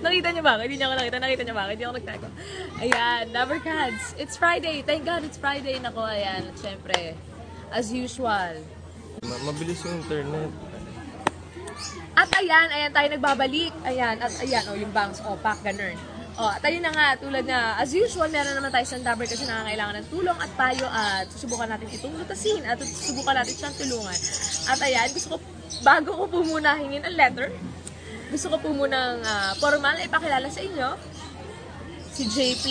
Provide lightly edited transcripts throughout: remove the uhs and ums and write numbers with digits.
Nakita niyo ba? Hindi niyo ako nakita. Nakita niyo ba? Hindi ako nagtago. Ayan, Lovercats. It's Friday. Thank God it's Friday. Nako, ayan. At syempre, as usual. Mabilis yung internet. At ayan tayo nagbabalik. Ayan, at ayan, yung bangs, pack, ganun. At ayun na nga, tulad na, as usual, meron naman tayo sa Dabber kasi nakakailangan ng tulong at payo at susubukan natin itong lutasin at susubukan natin siyang tulungan. At ayan, bago ko po muna hingin ang letter, gusto ko po munang formal na ipakilala sa inyo si JP.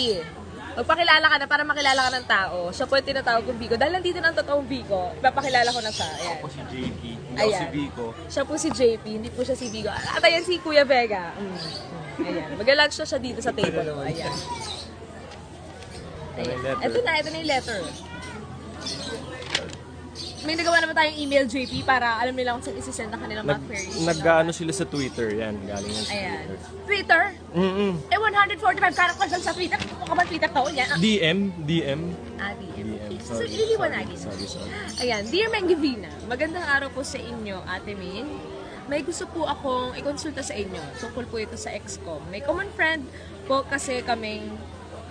Magpakilala ka na para makilala ka ng tao. Siya po yung tinatawag kong Biko. Dahil nandito ng totoong Biko, ipapakilala ko na siya. Ayan. Ako po si JP, hindi ako si Biko. Siya po si JP, hindi po siya si Biko. At ayan si Kuya Vega. Ayan. Mag-lunch na siya dito sa table. Ayan. Ito na yung letter. May nagawa naman tayong email, JP, para alam nila kung saan isi-send ang kanilang mga queries. Nag-ano sila sa Twitter, yan. Galing yan sa Ayan. Twitter. Twitter? 145 characters lang sa Twitter. Kung ka ba Twitter taon yan? DM. DM. So, ililiwanagin. Sorry. Ayan. Dear Mengivina, magandang araw po sa inyo, Ate Min. May gusto po akong ikonsulta sa inyo. Tungkol po ito sa ex ko. May common friend po kasi kaming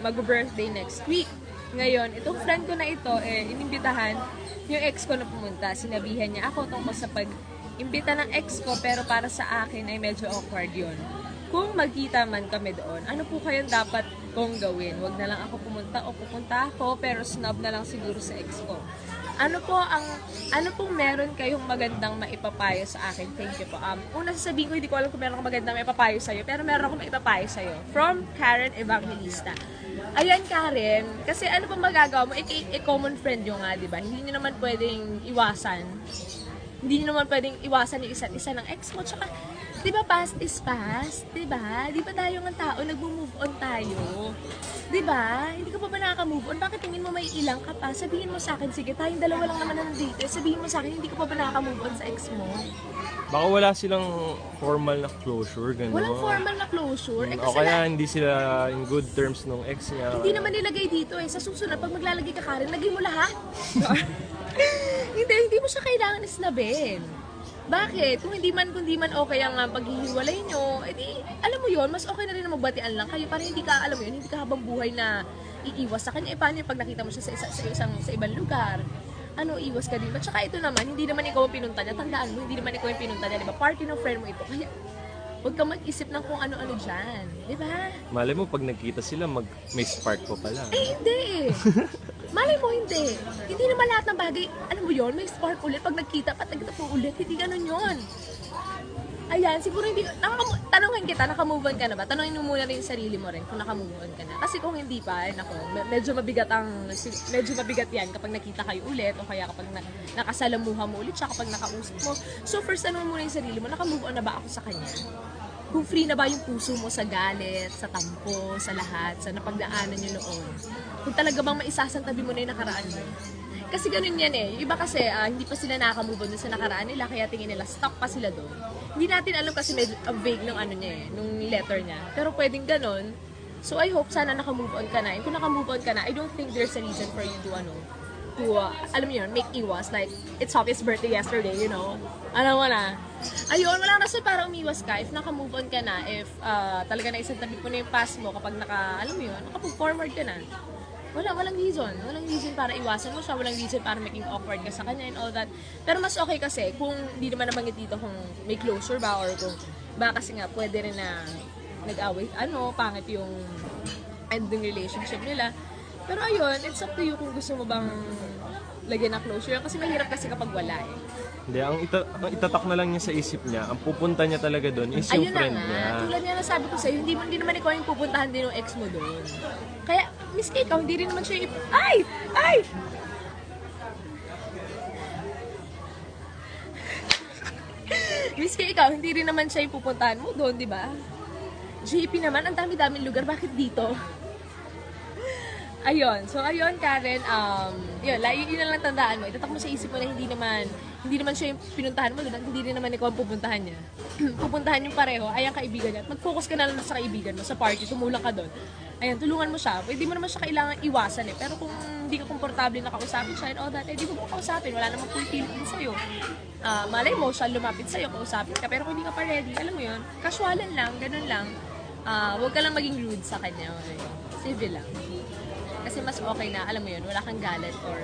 mag-birthday next week. Ngayon, itong friend ko na ito, inimbitahan yung ex ko na pumunta. Sinabihan niya ako tungkol sa pag-imbita ng ex ko, pero para sa akin ay medyo awkward yun. Kung magkita man kami doon, ano po kayang dapat kong gawin? Huwag na lang ako pumunta o pupunta ako, pero snob na lang siguro sa ex ko. Ano pong meron kayong magandang maipapayo sa akin? Thank you po. Una sasabihin ko, hindi ko alam kung meron akong magandang maipapayo sa'yo, pero meron akong maipapayo sa'yo. From Karen Evangelista. Ayan, Karen, kasi ano pang magagawa mo? Common friend yung nga, di ba? Hindi nyo naman pwedeng iwasan. Hindi nyo naman pwedeng iwasan yung isa't isa ng ex mo. Tsaka, di ba past is past? Di ba? Di ba tayo ng tao, nag-move on tayo? Di ba? Hindi ka pa ba nakaka-move on? Bakit tingin mo may ilang ka pa? Sabihin mo sa akin, sige, tayong dalawa lang naman na nandito. Sabihin mo sa akin, hindi ka pa ba nakaka-move on sa ex mo? Baka wala silang formal na closure, gano'n. Walang formal na closure. O kaya hindi sila in good terms nung ex niya. Hindi naman nilagay dito eh. Sa susunod, pag maglalagay ka, Karen, lagay mo lahat. Hindi mo siya kailangan isnabin. Bakit? Kung di man okay ang paghihiwalay nyo, edi, alam mo yon, mas okay na rin na magbatian lang kayo para hindi ka, alam mo yun, hindi ka habang buhay na iiwas sa kanya. Paano yung pag nakita mo siya sa ibang lugar? Iwas ka din ba? Tsaka ito naman, hindi naman ikaw ang pinunta niya. Tandaan mo, hindi naman ikaw yung pinunta niya. Diba? Party ng friend mo ito. Kaya, huwag kang mag-isip ng kung ano-ano dyan. Diba? Malay mo, pag nagkita sila, may spark po pala. Hindi. Malay mo, hindi. Hindi naman lahat ng bagay, alam mo yon, may spark ulit. Pag nagkita, patagita po ulit. Hindi ganun yon. Ayan, siguro hindi, tanongin kita, nakamove on ka na ba? Tanongin mo muna rin yung sarili mo rin kung nakamove on ka na. Kasi kung hindi pa, medyo mabigat yan kapag nakita kayo ulit o kaya kapag nakasalamuha mo ulit siya, kapag nakausap mo. So first, tanongin mo muna yung sarili mo, nakamove on na ba ako sa kanya? Kung free na ba yung puso mo sa galit, sa tampo, sa lahat, sa napagdaanan nyo noon? Kung talaga bang maisasantabi mo na yung nakaraan mo? Kasi ganun yan eh. Yung iba kasi, hindi pa sila nakamove on sa nakaraan nila, kaya tingin nila, stuck pa sila doon. Hindi natin alam kasi medyo vague ng nung letter niya. Pero pwedeng ganun. So I hope sana nakamove on ka na. And kung nakamove on ka na, I don't think there's a reason for you to, alam mo yun, make iwas. Like, it's Sophie's birthday yesterday, you know? Alam mo na. Ayun, wala rason para umiwas ka. If nakamove on ka na, if talaga na isang tabi po na yung past mo, kapag alam mo yun, nakapag-forward ka na. Walang reason. Walang reason para iwasan mo siya. Walang reason para maging awkward ka sa kanya and all that. Pero mas okay kasi kung hindi naman nabanggit dito kung may closure ba or kung baka kasi nga pwede rin na nag-away, pangit yung ending relationship nila. Pero ayun, it's up to you kung gusto mo bang lagyan ng closure. Kasi mahirap kasi kapag wala eh. Hindi, ang itatak na lang niya sa isip niya, ang pupunta niya talaga doon is yung friend niya. Tulad nga nasabi ko sa'yo, hindi naman ikaw yung pupuntahan din ng ex mo doon. Kaya, miski ikaw, hindi rin naman siya yung... Ay! Miski ikaw, hindi rin naman siya yung pupuntahan mo doon, di ba? JP naman, ang dami-daming lugar, bakit dito? Ayun. So, ayun, Karen, yun na lang tandaan mo. Itatak mo sa isip mo na hindi naman siya yung pinuntahan mo doon at hindi rin naman ikaw ang pupuntahan niya. Pupuntahan yung pareho, ay ang kaibigan niya. At mag-focus ka na lang sa kaibigan mo, sa party, tumulong ka doon. Ayun, tulungan mo siya. Pwede mo naman siya kailangan iwasan eh. Pero kung hindi ka komportable na kausapin siya and all that, eh, di mo kausapin. Wala namang pulpilit din sa'yo. Malay mo, siya lumapit sa'yo, kausapin ka. Pero kung hindi ka pa ready, alam mo yun, casualan lang, ganun lang. Huwag ka lang maging rude sa kanya. Okay? Civil lang. Kasi mas okay na, alam mo yun, wala kang galit or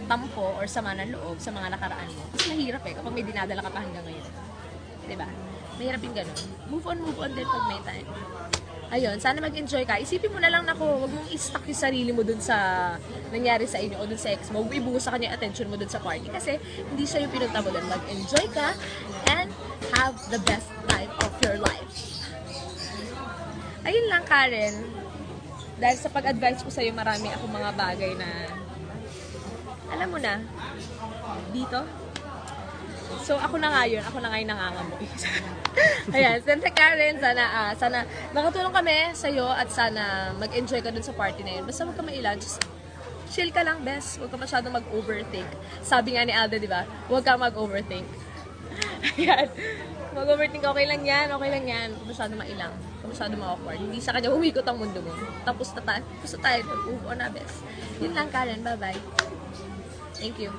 tampo or sama ng loob sa mga nakaraan mo. Kasi mahirap eh, kapag may dinadala ka pa hanggang ngayon. Diba? Mahirap yung ganun. Move on din pag may time. Ayun, sana mag-enjoy ka. Isipin mo na lang na huwag mong i-stuck yung sarili mo dun sa nangyari sa inyo o dun sa ex mo. Huwag ibuhos sa kanya yung attention mo dun sa party. Kasi hindi siya yung pinunta mo dun. Mag-enjoy ka and have the best time of your life. Ayun lang, Karen. Dahil sa pag-advise ko sa'yo, marami akong mga bagay na, alam mo na, dito. So, ako na nga yung nangangamoy. Ayan, Santa Karen, sana nakatulong kami sa'yo at sana mag-enjoy ka dun sa party na yun. Basta huwag ka mailan, just chill ka lang, best. Huwag ka masyadong mag-overthink. Sabi nga ni Alda, di ba? Huwag ka mag-overthink. Ayan. Mag-overthink, okay lang yan. Kung masyado mailang, kung masyado ma-awkward. Hindi sa kanya humikot ang mundo mo. Tapos na tayo. Move on na, best. Yun lang, Karen. Bye-bye. Thank you.